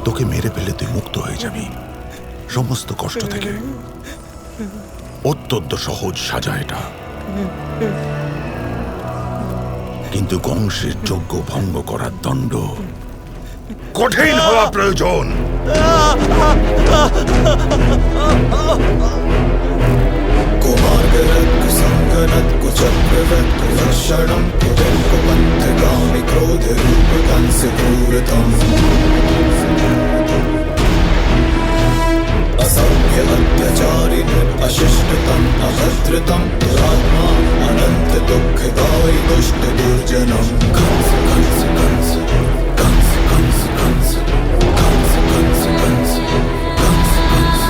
তোকে মেরে ফেলে তুই মুক্ত হয়ে যাবি সমস্ত কষ্ট থেকে। অত্যন্ত সহজ সাজা এটা, কিন্তু কংসের যজ্ঞ ভঙ্গ করার দণ্ড কঠিন হওয়া প্রয়োজন। असभ्य अत्याचारी अशिष्टतम अभद्रतम दुरात्मा अनंत दुखदायी दुष्ट दुर्जनम कंस कंस कंस कंस कंस कंस कंस कंस कंस कंस कंस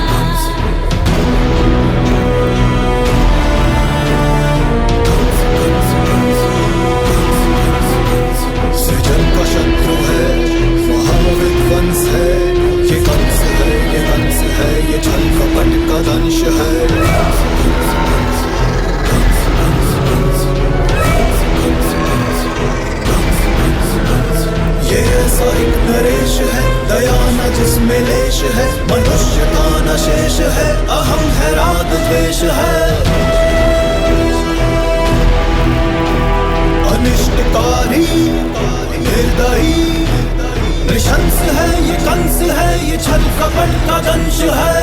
कंस सृजन का शत्रु है, महाविध्वंस है, ये कंस है, ये कंस है, ये छल कपट का दंश है। ये ऐसा एक नरेश है, दया न जिसमें लेश है, मनुष्यता न शेष है, अहम है राग द्वेष है। अनिष्टकारी निर्दयी नृशंस है, ये कंस है, ये छल कपट का दंश है।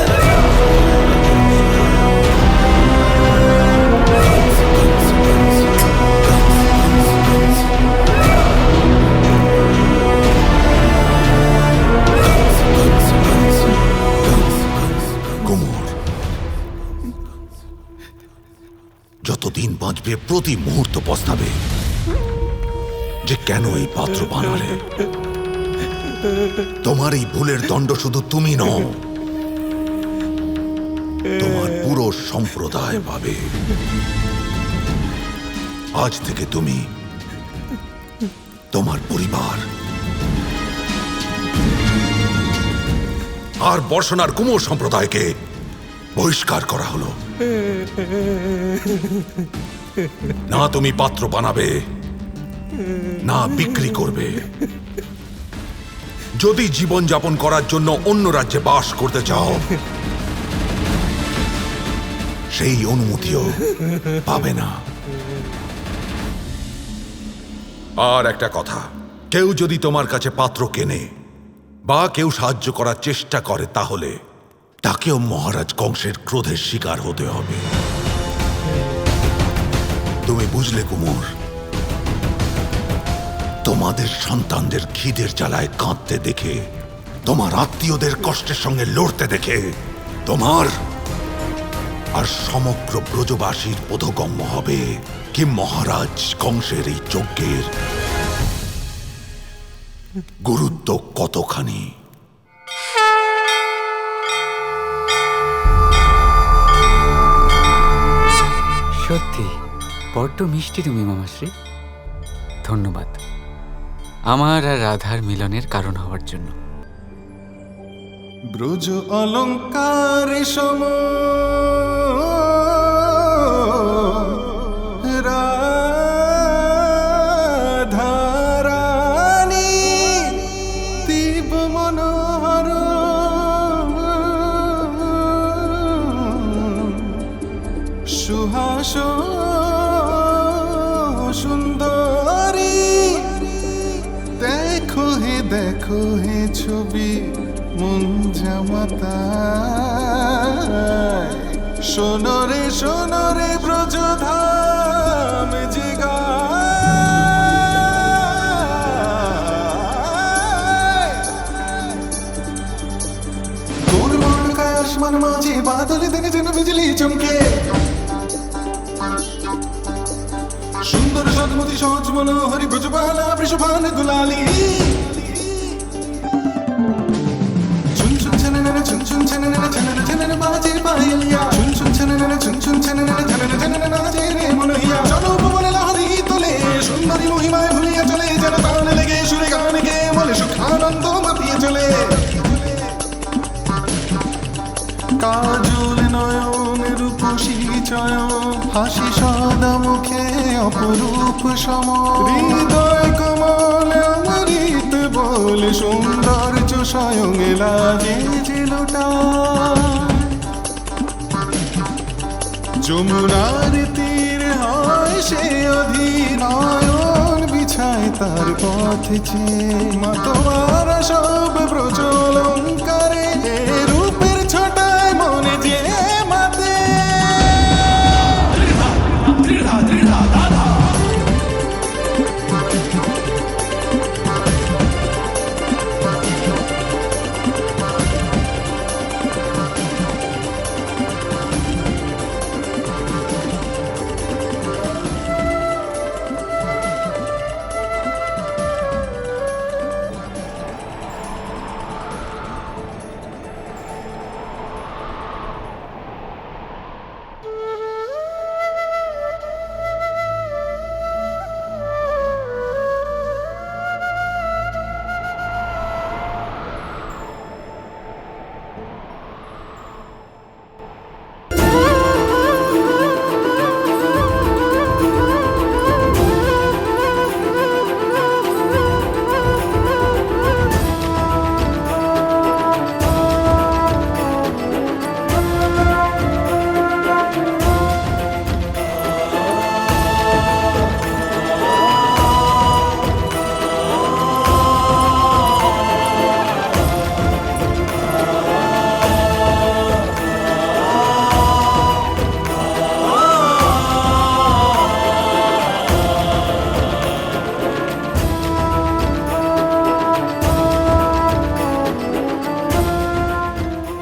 কুমোর, যতদিন বাঁচবে প্রতি মুহূর্ত পস্তাবে যে কেন এই পাত্র বানালে। তোমার এই ভুলের দণ্ড শুধু তুমি নও, তোমার পুরো সম্প্রদায় পাবে। আজ থেকে তুমি, তোমার পরিবার আর বর্ষণার কুমোর সম্প্রদায়কে বহিষ্কার করা হলো। না তুমি পাত্র বানাবে, না বিক্রি করবে। যদি জীবন যাপন করার জন্য অন্য রাজ্যে বাস করতে চাও, সেই অনুমতিও পাবে না। আর একটা কথা, কেউ যদি তোমার কাছে পাত্র কেনে বা কেউ সাহায্য করার চেষ্টা করে, তাহলে তাকেও মহারাজ কংসের ক্রোধের শিকার হতে হবে। তুমি বুঝলে কুমোর? তোমাদের সন্তানদের খিদের জ্বালায় কাঁদতে দেখে, তোমার আত্মীয়দের কষ্টের সঙ্গে লড়তে দেখে তোমার আর সমগ্র ব্রজবাসীর বোধগম্য হবে কি মহারাজ কংসের এই যজ্ঞের গুরুত্ব কতখানি। সত্যি বড্ড মিষ্টি তুমি মামাশ্রী। ধন্যবাদ আমার আর রাধার মিলনের কারণ হওয়ার জন্য। ব্রজ অলঙ্কার সম রাধারানী দীপ মনোহর সুহাস সুন্দরী। দেখো হে ছবি মন জামাতা। শোনো রে ব্রজধাম যে গায় আসমান মাঝে বাদল দেখে যেন বিজলি চমকে। সুন্দর সদমতি সহজ মনোহরি ব্রজবালা বৃষভান গুলালি। চুন ছেনে বাজে পাইলিয়া, চুন ছেনে নাচে রে মনহিয়া। জনপবনে লহরি তোলে সুন্দরী মহিমায় ভুলিয়া চলে, যেন তালে লেগে সুরে গান গে মনে সুখানন্দ মাতিয়ে চলে। কাজল নয়ন রূপসী চয়ন হাসি সদা মুখে অপরূপ সম হৃদয় কমলে অমৃত বলে সৌন্দর্য স্বয়ং লাগে যে লোটায় যমুনার তীর হয় সে অধীনয়ন বিছায় তার পথ চেয়ে মা তোমার সব প্রচলঙ্কারে রূপের ছটায় মনে যে মাতে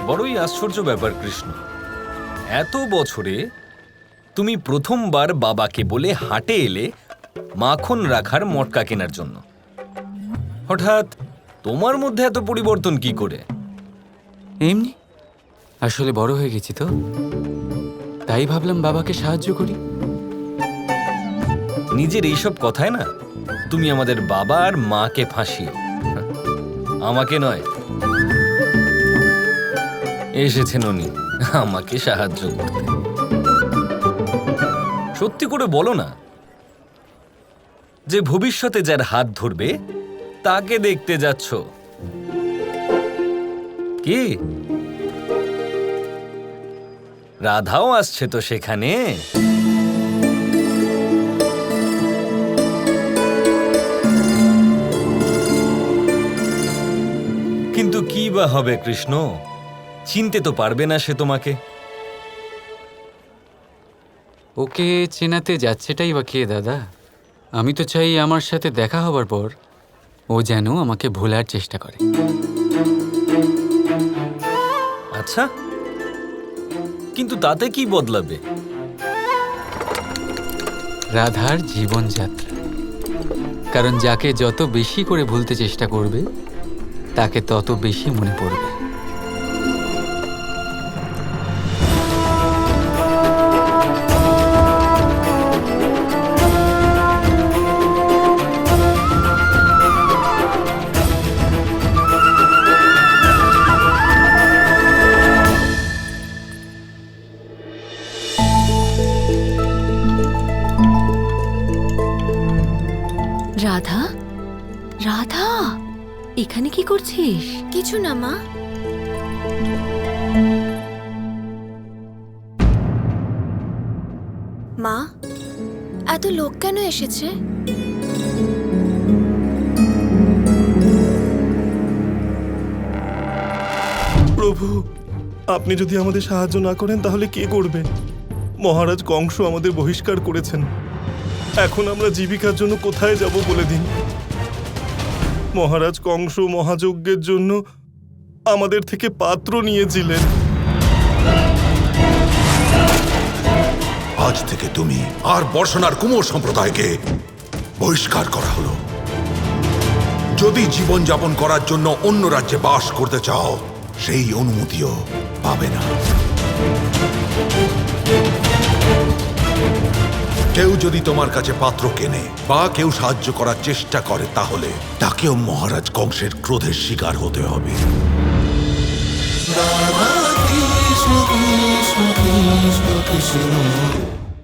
বড়ই আশ্চর্য ব্যাপার কৃষ্ণ, এত বছরে তুমি প্রথমবার বাবাকে বলে হাটে এলে মাখন রাখার মটকা কেনার জন্য। হঠাৎ তোমার মধ্যে এত পরিবর্তন কি করে? এমনি, আসলে বড় হয়ে গেছি তো, তাই ভাবলাম বাবাকে সাহায্য করি। নিজের এইসব কথায় না তুমি আমাদের বাবা আর মাকে ফাঁসিও, আমাকে নয়। এসেছেন উনি আমাকে সাহায্য করতে। সত্যি করে বলো না যে ভবিষ্যতে যার হাত ধরবে তাকে দেখতে যাচ্ছ। কি রাধাও আসছে তো সেখানে? কিন্তু কি বা হবে কৃষ্ণ, চিনতে তো পারবে না সে তোমাকে। ওকে চেনাতে যাচ্ছেটাই বা কে দাদা? আমি তো চাই আমার সাথে দেখা হবার পর ও যেন আমাকে ভোলার চেষ্টা করে। আচ্ছা, কিন্তু তাতে কি বদলাবে? রাধার জীবনযাত্রা, কারণ যাকে যত বেশি করে ভুলতে চেষ্টা করবে তাকে তত বেশি মনে পড়বে। রাধা, রাধা, এখানে কি করছিস? কিছু না মা। মা, এত লোক কেন এসেছে? প্রভু, আপনি যদি আমাদের সাহায্য না করেন তাহলে কে করবে? মহারাজ কংস আমাদের বহিষ্কার করেছেন। এখন আমরা জীবিকার জন্য কোথায় যাব বলে দিন। মহারাজ কংস মহাযজ্ঞের জন্য আমাদের থেকে পাত্র নিয়েছিলেন। আজ থেকে তুমি আর বর্ষণার কুমোর সম্প্রদায়কে বহিষ্কার করা হলো। যদি জীবন যাপন করার জন্য অন্য রাজ্যে বাস করতে চাও, সেই অনুমতিও পাবে না। কেউ যদি তোমার কাছে পাত্র কেনে বা কেউ সাহায্য করার চেষ্টা করে, তাহলে তাকেও মহারাজ কংসের ক্রোধের শিকার হতে হবে। রাধা কৃষ্ণ কৃষ্ণ কৃষ্ণ কৃষ্ণ